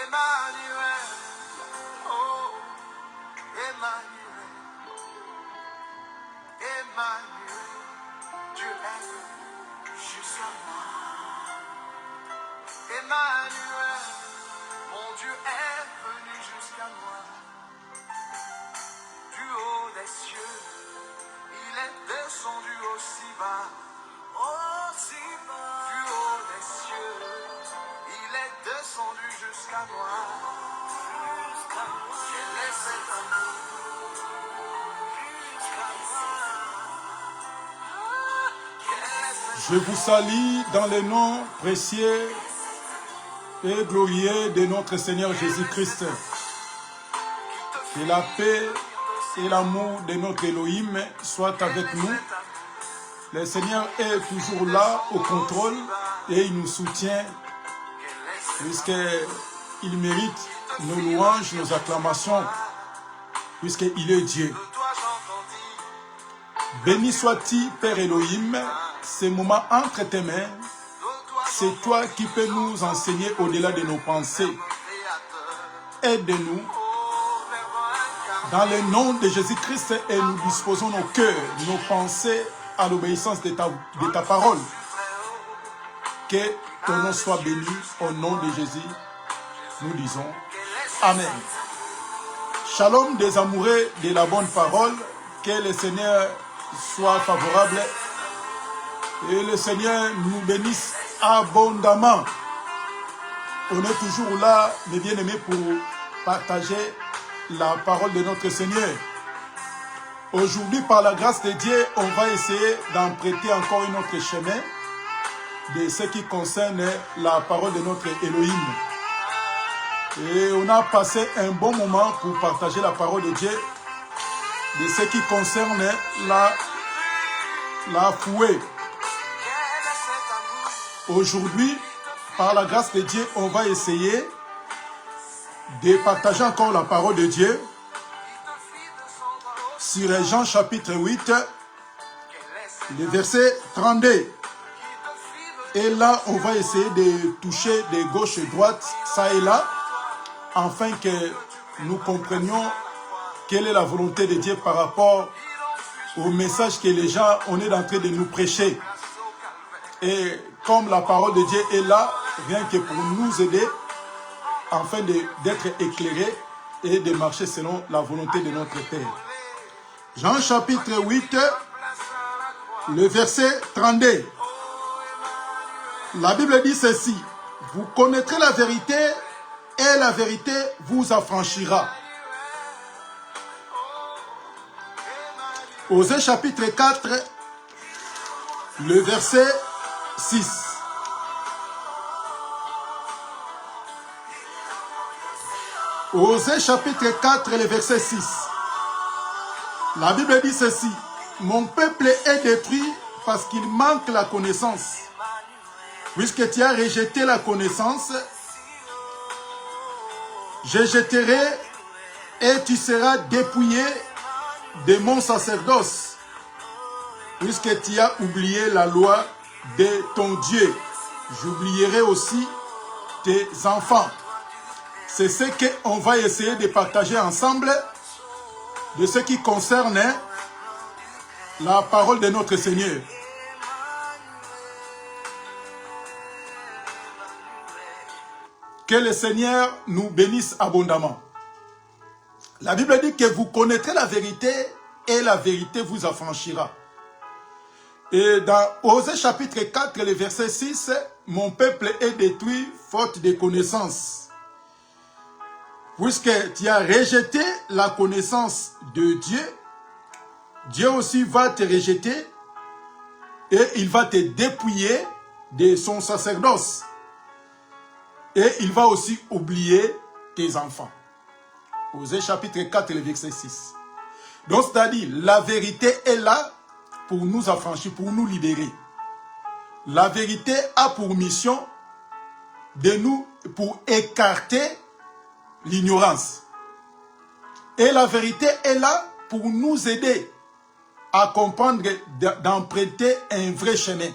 Emmanuel, oh, Emmanuel, Emmanuel, Dieu est venu jusqu'à moi. Emmanuel, mon Dieu est venu jusqu'à moi. Du haut des cieux, il est descendu aussi bas. Aussi bas. Du haut des cieux, il est descendu jusqu'à moi. Quel est cet amour? Je vous salue dans le nom précieux et glorieux de notre Seigneur Jésus-Christ. Que la paix et l'amour de notre Elohim soient avec nous. Le Seigneur est toujours là au contrôle et il nous soutient puisqu'il mérite nos louanges, nos acclamations, puisqu'il est Dieu. Béni sois-tu, Père Elohim, ces moments entre tes mains, c'est toi qui peux nous enseigner au-delà de nos pensées. Aide-nous dans le nom de Jésus-Christ et nous disposons nos cœurs, nos pensées à l'obéissance de ta parole. Que ton nom soit béni au nom de Jésus. Nous disons Amen. Shalom des amoureux de la bonne parole. Que le Seigneur soit favorable et le Seigneur nous bénisse abondamment. On est toujours là, mes bien-aimés, pour partager la parole de notre Seigneur. Aujourd'hui, par la grâce de Dieu, on va essayer d'emprunter encore un autre chemin de ce qui concerne la parole de notre Elohim. Et on a passé un bon moment pour partager la parole de Dieu de ce qui concerne la fouée. Aujourd'hui, par la grâce de Dieu, on va essayer de partager encore la parole de Dieu sur Jean chapitre 8, le verset 32. Et là, on va essayer de toucher de gauche et droite, ça et là, afin que nous comprenions quelle est la volonté de Dieu par rapport au message que les gens, on est en train de nous prêcher. Et comme la parole de Dieu est là, rien que pour nous aider, afin d'être éclairés et de marcher selon la volonté de notre Père. Jean chapitre 8, le verset 32. La Bible dit ceci: vous connaîtrez la vérité et la vérité vous affranchira. Osée chapitre 4, le verset 6. Osée chapitre 4, le verset 6. La Bible dit ceci: mon peuple est détruit parce qu'il manque la connaissance. Puisque tu as rejeté la connaissance, je jetterai et tu seras dépouillé de mon sacerdoce. Puisque tu as oublié la loi de ton Dieu, j'oublierai aussi tes enfants. C'est ce qu'on va essayer de partager ensemble de ce qui concerne la parole de notre Seigneur. Que le Seigneur nous bénisse abondamment. La Bible dit que vous connaîtrez la vérité et la vérité vous affranchira. Et dans Osée chapitre 4, le verset 6, mon peuple est détruit faute de connaissance. Puisque tu as rejeté la connaissance de Dieu, Dieu aussi va te rejeter et il va te dépouiller de son sacerdoce. Et il va aussi oublier tes enfants. Osée chapitre 4, le verset 6. Donc c'est-à-dire, la vérité est là pour nous affranchir, pour nous libérer. La vérité a pour mission de nous, pour écarter l'ignorance. Et la vérité est là pour nous aider à comprendre d'emprunter un vrai chemin.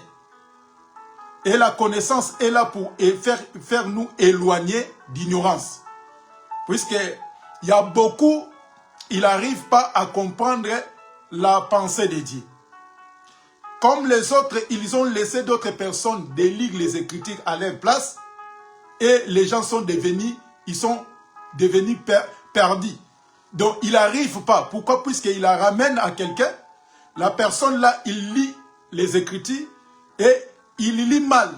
Et la connaissance est là pour faire nous éloigner d'ignorance. Puisqu'il y a beaucoup, ils n'arrivent pas à comprendre la pensée de Dieu. Comme les autres, ils ont laissé d'autres personnes de lire les Écritures à leur place. Et les gens sont devenus, perdus. Donc, il n'arrive pas. Pourquoi? Puisqu'il la ramène à quelqu'un. La personne là, il lit les Écritures et il lit mal.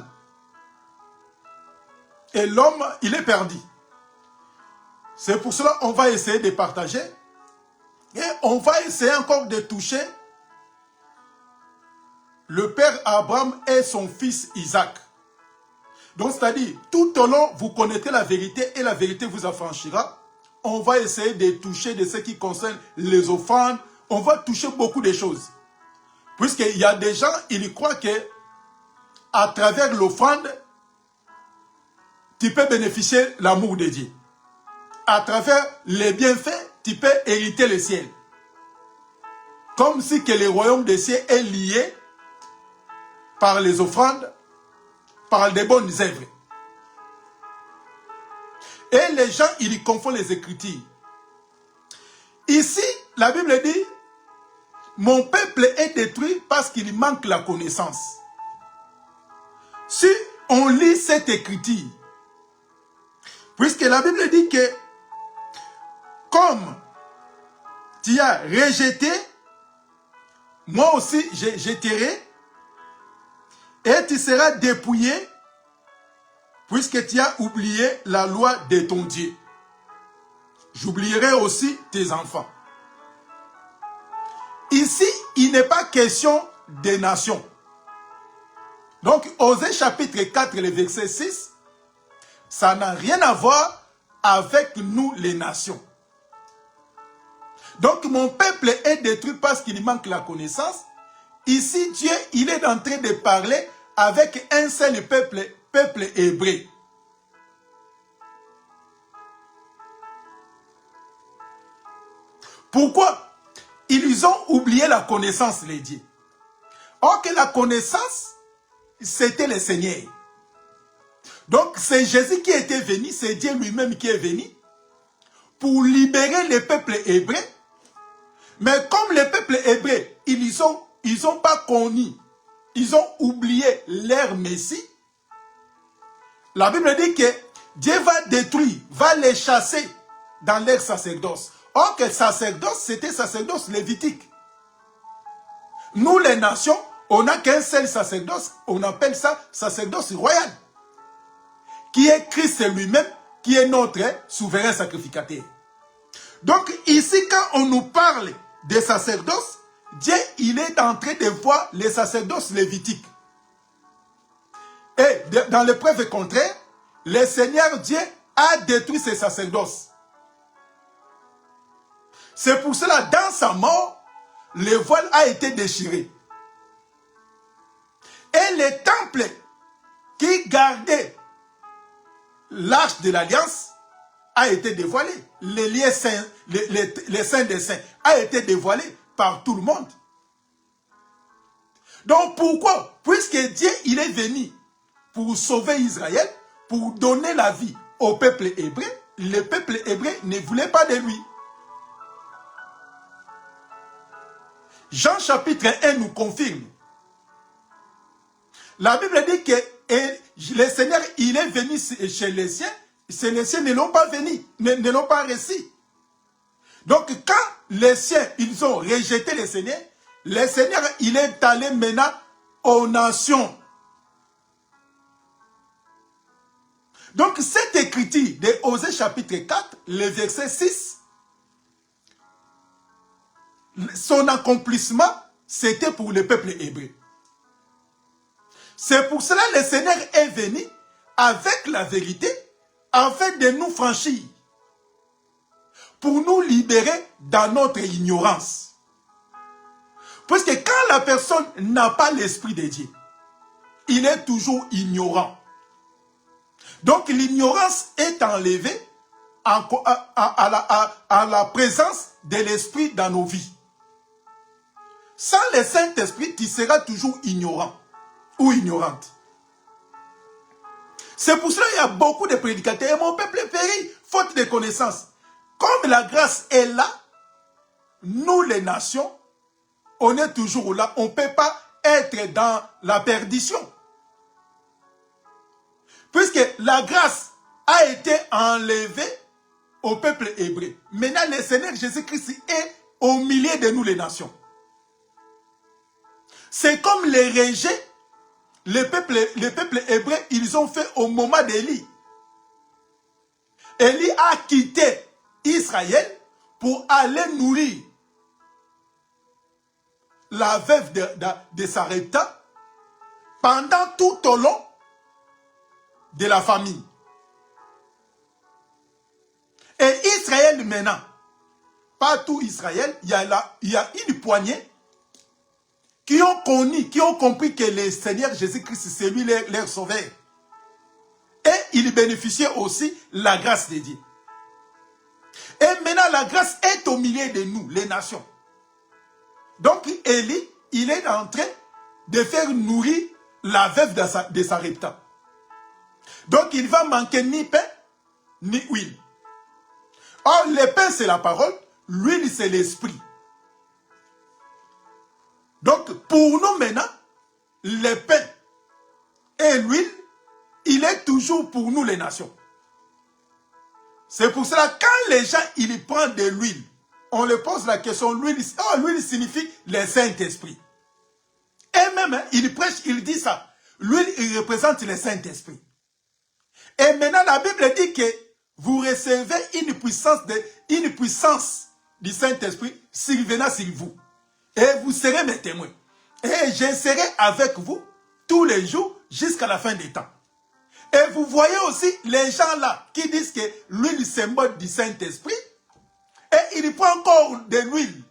Et l'homme, il est perdu. C'est pour cela qu'on va essayer de partager. Et on va essayer encore de toucher le père Abraham et son fils Isaac. Donc, c'est-à-dire, tout au long, vous connaissez la vérité et la vérité vous affranchira. On va essayer de toucher de ce qui concerne les offrandes. On va toucher beaucoup de choses. Puisqu'il y a des gens, ils croient que à travers l'offrande, tu peux bénéficier de l'amour de Dieu. À travers les bienfaits, tu peux hériter le ciel. Comme si que le royaume des cieux est lié par les offrandes, par des bonnes œuvres. Et les gens, ils confondent les Écritures. Ici, la Bible dit, mon peuple est détruit parce qu'il manque la connaissance. Si on lit cette écriture, puisque la Bible dit que comme tu as rejeté, moi aussi je jeterai, et tu seras dépouillé, puisque tu as oublié la loi de ton Dieu. J'oublierai aussi tes enfants. Ici, il n'est pas question des nations. Donc, Osée chapitre 4, le verset 6, ça n'a rien à voir avec nous les nations. Donc, mon peuple est détruit parce qu'il manque la connaissance. Ici, Dieu, il est en train de parler avec un seul peuple hébreu. Pourquoi? Ils ont oublié la connaissance, les dieux. Or que la connaissance, c'était le Seigneur. Donc, c'est Jésus qui était venu, c'est Dieu lui-même qui est venu pour libérer les peuples hébreux. Mais comme les peuples hébreux, ils ont pas connu, ils ont oublié leur Messie, la Bible dit que Dieu va détruire, va les chasser dans leur sacerdoce. Or que le sacerdoce, c'était sacerdoce lévitique. Nous, les nations, on n'a qu'un seul sacerdoce, on appelle ça sacerdoce royal, qui est Christ lui-même, qui est notre souverain sacrificateur. Donc ici, quand on nous parle des sacerdoces, Dieu, il est en train de voir les sacerdoces lévitiques. Et dans l'épreuve contraire, le Seigneur Dieu a détruit ces sacerdoces. C'est pour cela, dans sa mort, le voile a été déchiré. Et les temples qui gardaient l'arche de l'alliance a été dévoilé. Les liens saints, les saints des saints a été dévoilé par tout le monde. Donc pourquoi? Puisque Dieu, il est venu pour sauver Israël, pour donner la vie au peuple hébreu, le peuple hébreu ne voulait pas de lui. Jean chapitre 1 nous confirme. La Bible dit que le Seigneur, il est venu chez les siens ne l'ont pas venu, ne l'ont pas reçu. Donc quand les siens, ils ont rejeté le Seigneur, il est allé maintenant aux nations. Donc cette écriture de Osée chapitre 4, le verset 6, son accomplissement, c'était pour le peuple hébreu. C'est pour cela que le Seigneur est venu avec la vérité afin de nous franchir, pour nous libérer dans notre ignorance. Parce que quand la personne n'a pas l'esprit de Dieu, il est toujours ignorant. Donc l'ignorance est enlevée à la présence de l'esprit dans nos vies. Sans le Saint-Esprit, tu seras toujours ignorant ou ignorante. C'est pour cela qu'il y a beaucoup de prédicateurs. Et mon peuple périt, faute de connaissances. Comme la grâce est là, nous les nations, on est toujours là. On ne peut pas être dans la perdition. Puisque la grâce a été enlevée au peuple hébreu. Maintenant, le Seigneur Jésus-Christ est au milieu de nous les nations. C'est comme les rejets, les peuples hébreux, ils ont fait au moment d'Élie. Élie a quitté Israël pour aller nourrir la veuve de Sarepta pendant tout au long de la famille. Et Israël maintenant, pas tout Israël, il y a une poignée qui ont connu, qui ont compris que le Seigneur Jésus-Christ, c'est lui leur sauveur. Et ils bénéficiaient aussi de la grâce de Dieu. Et maintenant, la grâce est au milieu de nous, les nations. Donc, Élie, il est en train de faire nourrir la veuve de Sarepta. Donc, il va manquer ni pain, ni huile. Or, le pain, c'est la parole, l'huile, c'est l'esprit. Donc, pour nous maintenant, le pain et l'huile, il est toujours pour nous les nations. C'est pour cela, quand les gens, ils prennent de l'huile, on leur pose la question, l'huile signifie le Saint-Esprit. Et même, hein, il prêche, il dit ça. L'huile, il représente le Saint-Esprit. Et maintenant, la Bible dit que vous recevez une puissance du Saint-Esprit survenant sur vous. Et vous serez mes témoins. Et je serai avec vous tous les jours jusqu'à la fin des temps. Et vous voyez aussi les gens là qui disent que l'huile symbole du Saint-Esprit. Et il prend encore de l'huile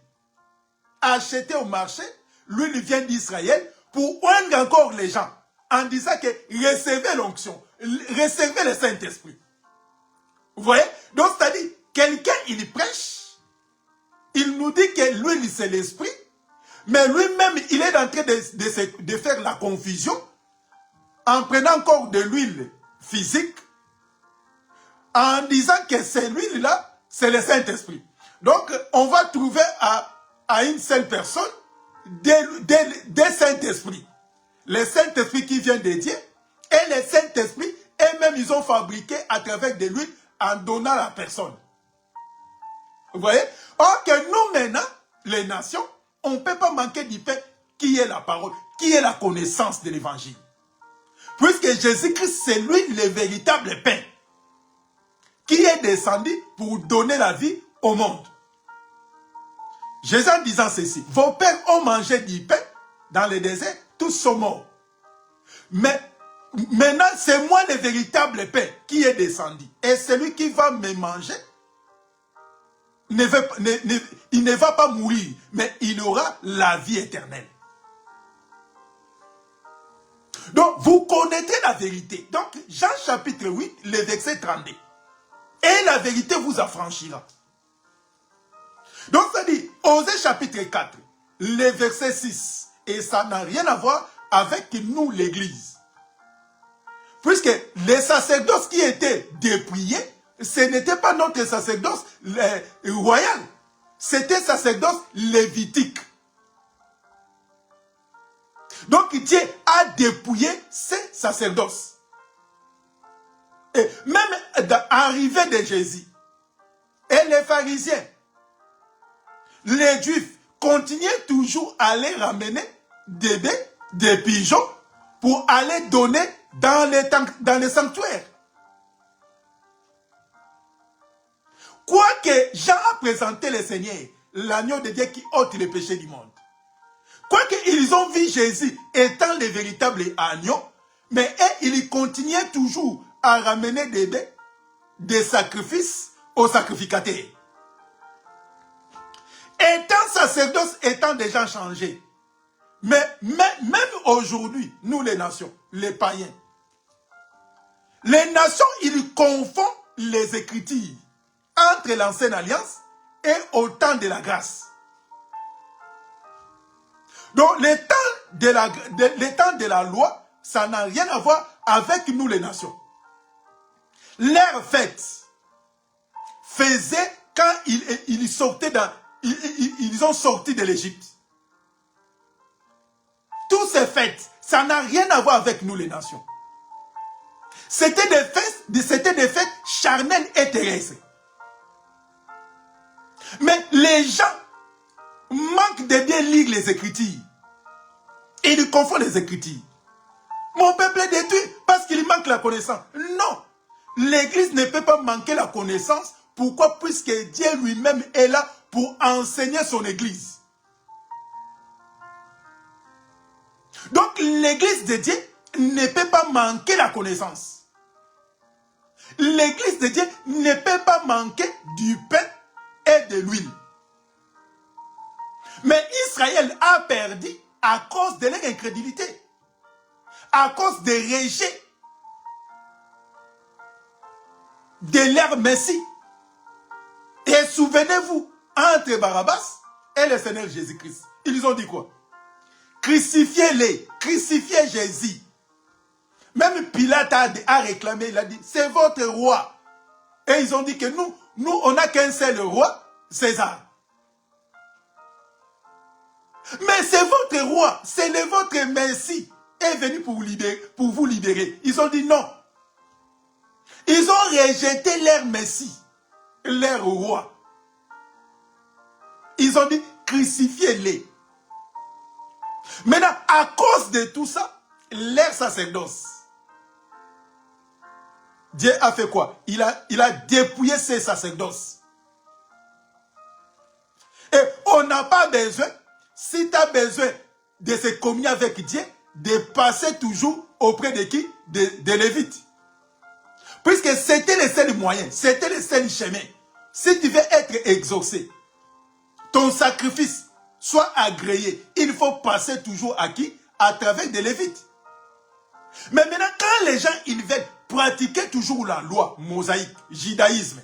achetée au marché. L'huile vient d'Israël pour oindre encore les gens en disant que recevez l'onction, recevez le Saint-Esprit. Vous voyez? Donc c'est-à-dire, quelqu'un il prêche, il nous dit que l'huile c'est l'esprit, mais lui-même il est en train de faire la confusion en prenant encore de l'huile physique, en disant que c'est l'huile-là, c'est le Saint-Esprit. Donc, on va trouver à une seule personne des Saint-Esprits. Le Saint-Esprit qui vient de Dieu et le Saint-Esprit, eux-mêmes, ils ont fabriqué à travers de l'huile en donnant à la personne. Vous voyez? Or que nous, maintenant, les nations, on ne peut pas manquer du pain qui est la parole, qui est la connaissance de l'évangile. Puisque Jésus-Christ, c'est lui le véritable pain qui est descendu pour donner la vie au monde. Jésus en disant ceci, vos pères ont mangé du pain dans le désert, tous sont morts. Mais maintenant, c'est moi le véritable pain qui est descendu. Et celui qui va me manger, il ne va pas mourir, mais il aura la vie éternelle. Donc, vous connaîtrez la vérité. Donc, Jean chapitre 8, le verset 32. Et la vérité vous affranchira. Donc, ça dit, Osée chapitre 4, le verset 6. Et ça n'a rien à voir avec nous, l'église. Puisque les sacerdoces qui étaient dépouillés, ce n'était pas notre sacerdoce royal. C'était sacerdoce lévitique. Donc Dieu a dépouillé ces sacerdoces. Et même dans l'arrivée de Jésus, et les pharisiens, les juifs continuaient toujours à aller ramener des bébés, des pigeons, pour aller donner dans les sanctuaires. Quoique Jean a présenté le Seigneur, l'agneau de Dieu qui ôte les péchés du monde. Quoique ils ont vu Jésus étant le véritable agneau, mais ils continuaient toujours à ramener des sacrifices aux sacrificateurs. Étant sacerdoce, étant déjà changé. Mais même aujourd'hui, nous les nations, les païens, les nations, ils confondent les Écritures entre l'ancienne alliance et au temps de la grâce. Donc, les temps de la loi, ça n'a rien à voir avec nous les nations. Leur fête faisait quand ils sortaient ils ont sorti de l'Égypte. Tous ces fêtes, ça n'a rien à voir avec nous les nations. C'était des fêtes charnelles et terrestres. Mais les gens manquent de bien lire les Écritures. Et ils confondent les Écritures. Mon peuple est détruit parce qu'il manque la connaissance. Non. L'Église ne peut pas manquer la connaissance. Pourquoi? Puisque Dieu lui-même est là pour enseigner son Église. Donc l'Église de Dieu ne peut pas manquer la connaissance. L'Église de Dieu ne peut pas manquer du pain et de l'huile. Mais Israël a perdu à cause de leur incrédulité, à cause des rejets de leur Messie. Et souvenez-vous, entre Barabbas et le Seigneur Jésus-Christ, ils ont dit quoi? Crucifiez-les, crucifiez Jésus. Même Pilate a réclamé, il a dit, c'est votre roi. Et ils ont dit que nous on n'a qu'un seul roi, César. Mais c'est votre roi, c'est votre Messie est venu pour vous libérer. Ils ont dit non. Ils ont rejeté leur Messie, leur roi. Ils ont dit, crucifiez-les. Maintenant, à cause de tout ça, leur sacerdoce, Dieu a fait quoi? Il a dépouillé ses sacerdoces. Et on n'a pas besoin, si tu as besoin de se communier avec Dieu, de passer toujours auprès de qui? Des Lévites. Puisque c'était le seul moyen, c'était le seul chemin. Si tu veux être exaucé, ton sacrifice soit agréé, il faut passer toujours à qui? À travers des Lévites. Mais maintenant, quand les gens ils veulent pratiquer toujours la loi mosaïque, judaïsme,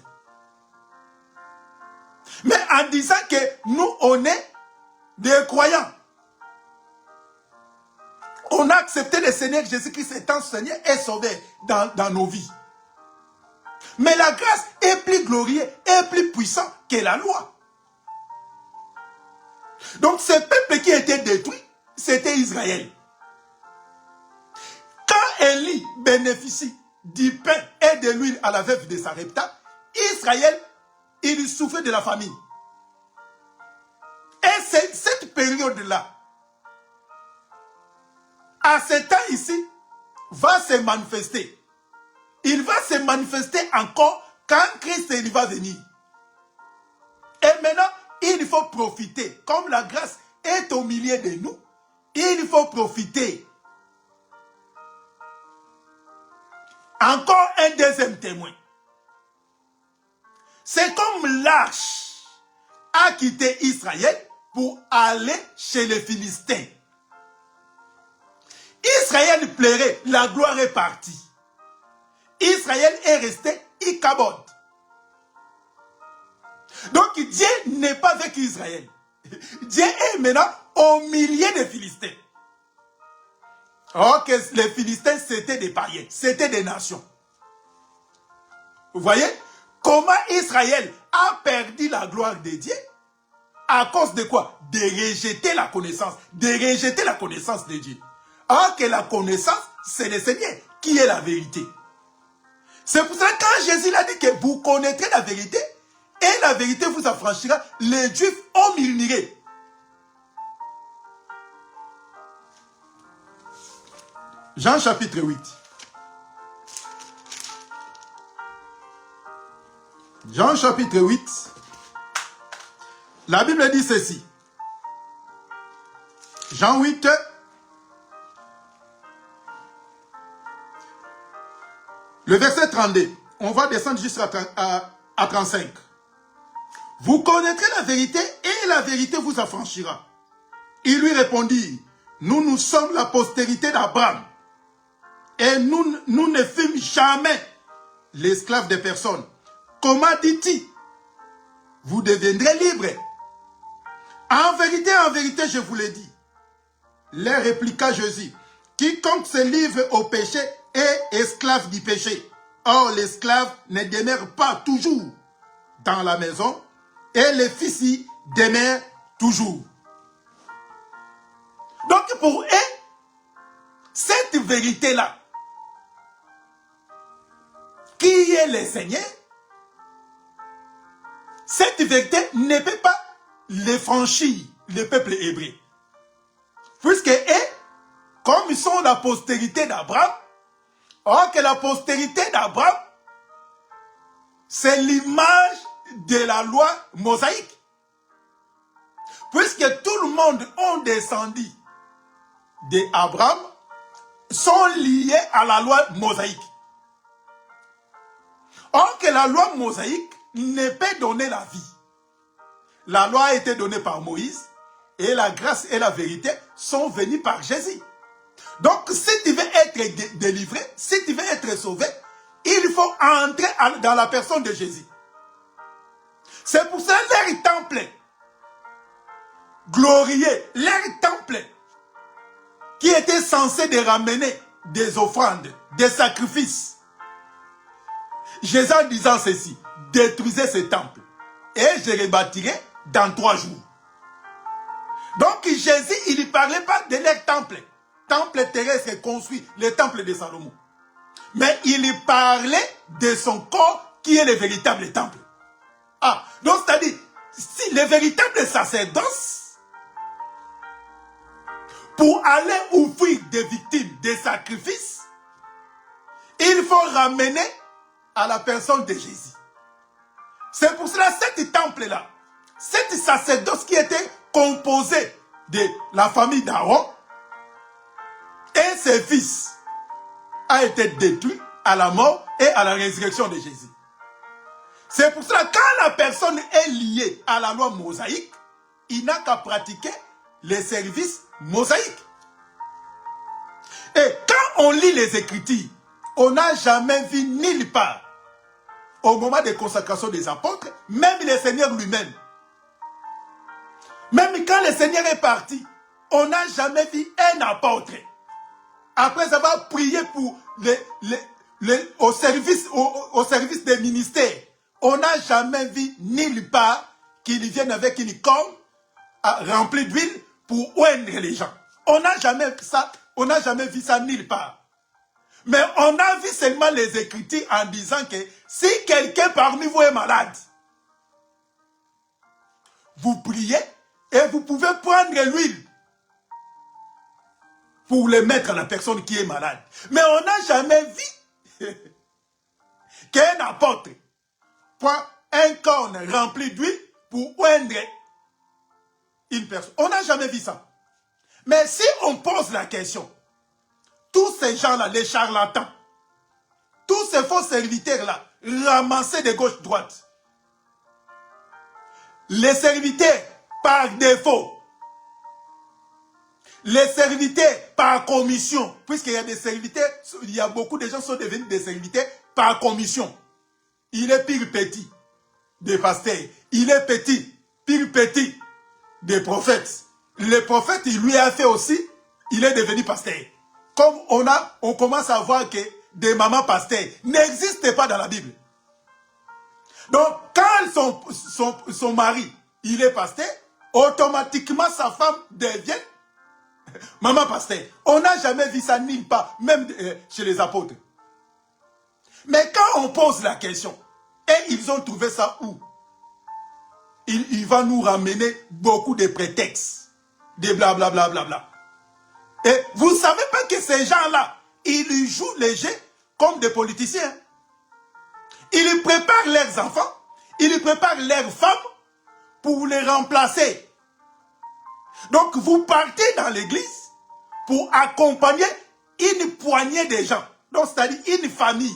mais en disant que nous, on est des croyants, on a accepté le Seigneur Jésus-Christ étant Seigneur et Sauveur dans nos vies. Mais la grâce est plus glorieuse et plus puissante que la loi. Donc ce peuple qui était détruit, c'était Israël. Quand Élie bénéficie du pain et de l'huile à la veuve de Sarepta, Israël, il souffrait de la famine. Et c'est cette période-là, à ce temps ici, va se manifester. Il va se manifester encore quand Christ il va venir. Et maintenant, il faut profiter. Comme la grâce est au milieu de nous, il faut profiter. Encore un deuxième témoin. C'est comme l'arche a quitté Israël pour aller chez les Philistins. Israël pleurait, la gloire est partie. Israël est resté Ichabod. Donc Dieu n'est pas avec Israël. Dieu est maintenant au milieu des Philistins. Ok, les Philistins c'était des païens, c'était des nations. Vous voyez comment Israël a perdu la gloire de Dieu à cause de quoi? De rejeter la connaissance, de rejeter la connaissance de Dieu. Alors que la connaissance, c'est le Seigneur qui est la vérité. C'est pour ça que quand Jésus a dit que vous connaîtrez la vérité, et la vérité vous affranchira, les Juifs ont murmuré. Jean chapitre 8. Jean chapitre 8. La Bible dit ceci. Jean 8. Le verset 32. On va descendre jusqu'à 35. Vous connaîtrez la vérité et la vérité vous affranchira. Il lui répondit, nous sommes la postérité d'Abraham. Et nous ne fûmes jamais l'esclave des personnes. Comment dit-il? Vous deviendrez libres. En vérité, je vous l'ai dit. leur répliqua Jésus, quiconque se livre au péché est esclave du péché. Or, l'esclave ne demeure pas toujours dans la maison et le fils y demeure toujours. Donc, pour eux, cette vérité-là, qui est le Seigneur, cette vérité ne peut pas les franchir, le peuple hébreu. Puisque eux, comme ils sont la postérité d'Abraham, or que la postérité d'Abraham, c'est l'image de la loi mosaïque. Puisque tout le monde ont descendu d'Abraham, sont liés à la loi mosaïque. Or que la loi mosaïque ne peut donner la vie. La loi a été donnée par Moïse et la grâce et la vérité sont venues par Jésus. Donc si tu veux être délivré, si tu veux être sauvé, il faut entrer dans la personne de Jésus. C'est pour ça que leur temple glorieux, leur temple qui était censé de ramener des offrandes, des sacrifices. Jésus en disant ceci, détruisez ce temple et je le bâtirai dans 3 jours. Donc Jésus, il ne parlait pas de leur temple terrestre construit, le temple de Salomon. Mais il parlait de son corps qui est le véritable temple. Ah, donc c'est-à-dire, si le véritable sacerdoce, pour aller offrir des victimes, des sacrifices, il faut ramener à la personne de Jésus. C'est pour cela que cet temple-là, cet sacerdoce qui était composé de la famille d'Aaron et ses fils a été détruit à la mort et à la résurrection de Jésus. C'est pour cela que quand la personne est liée à la loi mosaïque, il n'a qu'à pratiquer les services mosaïques. Et quand on lit les Écritures, on n'a jamais vu nulle part, au moment de consacration des apôtres, même le Seigneur lui-même. Même quand le Seigneur est parti, on n'a jamais vu un apôtre. Après avoir prié pour au service des ministères, on n'a jamais vu nulle part qu'il vienne avec une corne remplie d'huile pour oindre les gens. On n'a jamais vu ça nulle part. Mais on a vu seulement les Écritures en disant que si quelqu'un parmi vous est malade, vous priez et vous pouvez prendre l'huile pour le mettre à la personne qui est malade. Mais on n'a jamais vu qu'un apôtre prend un corne rempli d'huile pour oindre une personne. On n'a jamais vu ça. Mais si on pose la question, tous ces gens-là, les charlatans, tous ces faux serviteurs-là, ramassés de gauche-droite, les serviteurs par défaut, les serviteurs par commission, puisqu'il y a des serviteurs, il y a beaucoup de gens qui sont devenus des serviteurs par commission. Il est pire petit des pasteurs, il est pire petit des prophètes. Le prophète, il lui a fait aussi, il est devenu pasteur. Comme on commence à voir que des mamans pasteurs n'existent pas dans la Bible. Donc, quand son mari, il est pasteur, automatiquement sa femme devient maman pasteur. On n'a jamais vu ça nulle part, même chez les apôtres. Mais quand on pose la question, et ils ont trouvé ça où? Il va nous ramener beaucoup de prétextes, de blablabla. Bla, bla, bla. Et vous ne savez pas que ces gens-là, ils jouent les jeux comme des politiciens. Ils préparent leurs enfants, ils préparent leurs femmes pour les remplacer. Donc vous partez dans l'église pour accompagner une poignée de gens. Donc c'est-à-dire une famille.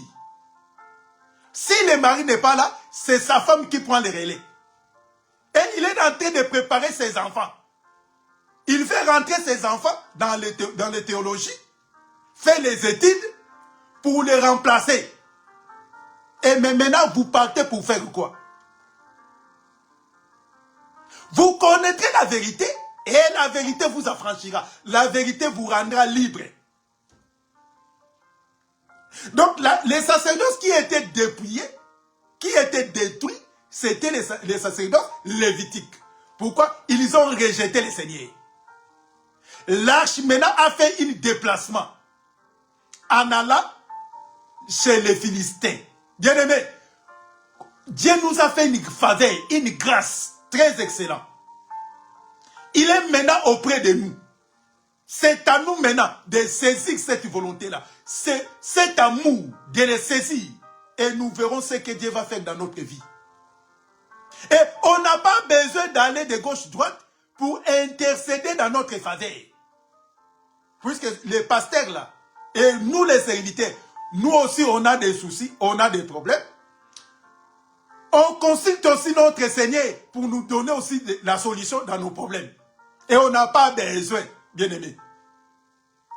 Si le mari n'est pas là, c'est sa femme qui prend le relais. Et il est en train de préparer ses enfants. Il fait rentrer ses enfants dans les théologies, fait les études pour les remplacer. Et maintenant, vous partez pour faire quoi? Vous connaîtrez la vérité Et la vérité vous affranchira. La vérité vous rendra libre. Donc, les sacerdoces qui étaient dépouillés, qui étaient détruits, c'était les sacerdoces lévitiques. Pourquoi? Ils ont rejeté le Seigneur. L'arche maintenant a fait un déplacement en allant chez les Philistins. Bien-aimés, Dieu nous a fait une faveur, une grâce très excellente. Il est maintenant auprès de nous. C'est à nous maintenant de saisir cette volonté-là. C'est cet amour de le saisir. Et nous verrons ce que Dieu va faire dans notre vie. Et on n'a pas besoin d'aller de gauche-droite pour intercéder dans notre faveur. Puisque les pasteurs là, et nous les serviteurs, nous aussi on a des soucis, on a des problèmes. On consulte aussi notre Seigneur pour nous donner aussi la solution dans nos problèmes. Et on n'a pas besoin, bien-aimé.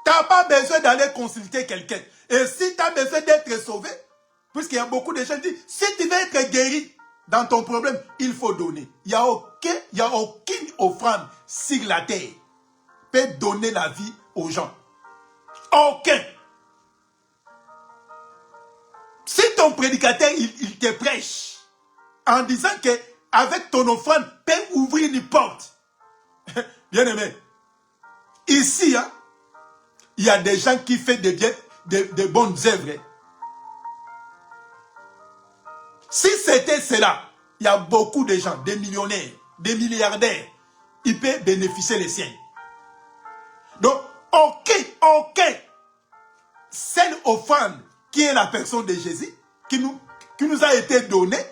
Tu n'as pas besoin d'aller consulter quelqu'un. Et si tu as besoin d'être sauvé, puisqu'il y a beaucoup de gens qui disent, si tu veux être guéri dans ton problème, il faut donner. Il n'y a aucune offrande sur la terre qui peut donner la vie aux gens. Aucun. Si ton prédicateur, il te prêche en disant qu'avec ton offrande, peut ouvrir une porte. Bien aimé, ici, hein, il y a des gens qui font de bonnes œuvres. Si c'était cela, il y a beaucoup de gens, des millionnaires, des milliardaires, ils peuvent bénéficier les siens. Donc, aucun seule offrande qui est la personne de Jésus, qui nous a été donnée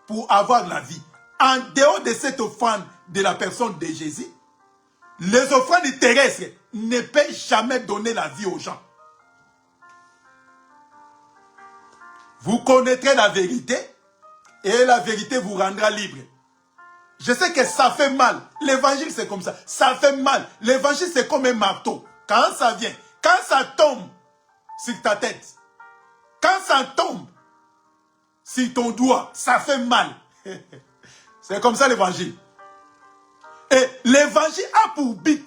pour avoir la vie. En dehors de cette offrande de la personne de Jésus, les offrandes terrestres ne peuvent jamais donner la vie aux gens. Vous connaîtrez la vérité et la vérité vous rendra libre. Je sais que ça fait mal. L'évangile c'est comme ça. Ça fait mal. L'évangile c'est comme un marteau. Quand ça vient, quand ça tombe sur ta tête, quand ça tombe sur ton doigt, ça fait mal. C'est comme ça l'évangile. Et l'évangile a pour but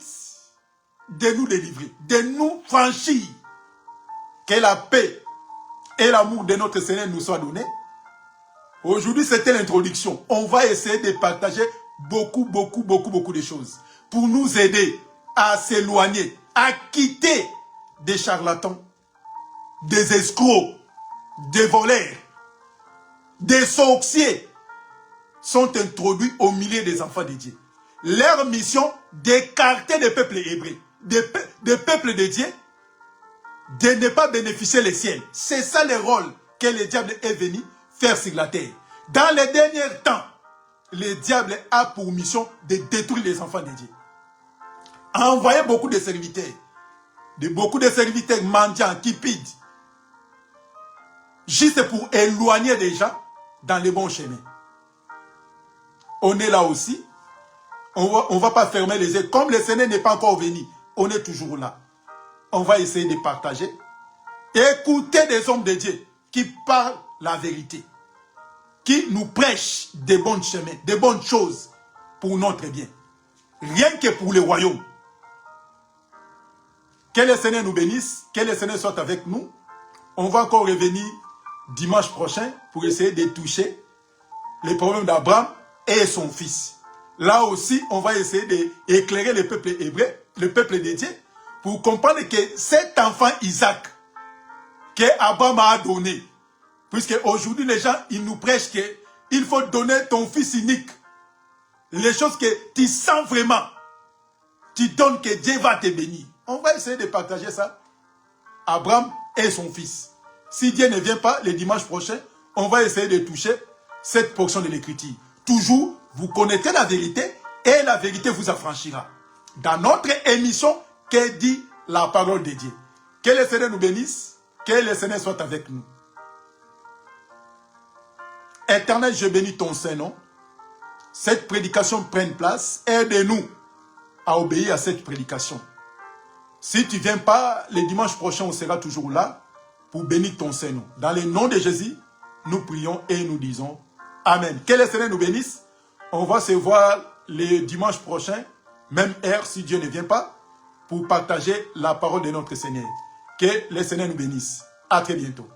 de nous délivrer, de nous franchir. Que la paix et l'amour de notre Seigneur nous soient donnés. Aujourd'hui, c'était l'introduction. On va essayer de partager beaucoup de choses pour nous aider à s'éloigner, à quitter des charlatans, des escrocs, des voleurs, des sorciers sont introduits au milieu des enfants de Dieu. Leur mission, d'écarter les peuples hébreux, des peuples de Dieu, de ne pas bénéficier les ciels. C'est ça le rôle que le diable est venu faire sur la terre. Dans les derniers temps, le diable a pour mission de détruire les enfants de Dieu. A envoyé beaucoup de serviteurs mendiants, cupides, juste pour éloigner les gens dans les bons chemins. On est là aussi. On ne va pas fermer les yeux. Comme le Seigneur n'est pas encore venu, on est toujours là. On va essayer de partager. Écouter des hommes de Dieu qui parlent la vérité. Qui nous prêchent des bons chemins, des bonnes choses pour notre bien. Rien que pour le royaume. Que le Seigneur nous bénisse. Que le Seigneur soit avec nous. On va encore revenir dimanche prochain pour essayer de toucher les problèmes d'Abraham et son fils. Là aussi, on va essayer d'éclairer le peuple hébreu, le peuple de Dieu, pour comprendre que cet enfant Isaac, que Abraham a donné, puisque aujourd'hui les gens, ils nous prêchent qu'il faut donner ton fils unique. Les choses que tu sens vraiment, tu donnes que Dieu va te bénir. On va essayer de partager ça. Abraham et son fils. Si Dieu ne vient pas le dimanche prochain, on va essayer de toucher cette portion de l'écriture. Toujours, vous connaîtrez la vérité et la vérité vous affranchira. Dans notre émission, que dit la parole de Dieu? Que le Seigneur nous bénisse, que le Seigneur soit avec nous. Éternel, je bénis ton Saint-Nom. Cette prédication prenne place. Aide-nous à obéir à cette prédication. Si tu ne viens pas, le dimanche prochain, on sera toujours là pour bénir ton Saint-Nom. Dans le nom de Jésus, nous prions et nous disons Amen. Que le Seigneur nous bénisse. On va se voir le dimanche prochain, même heure si Dieu ne vient pas, pour partager la parole de notre Seigneur. Que le Seigneur nous bénisse. À très bientôt.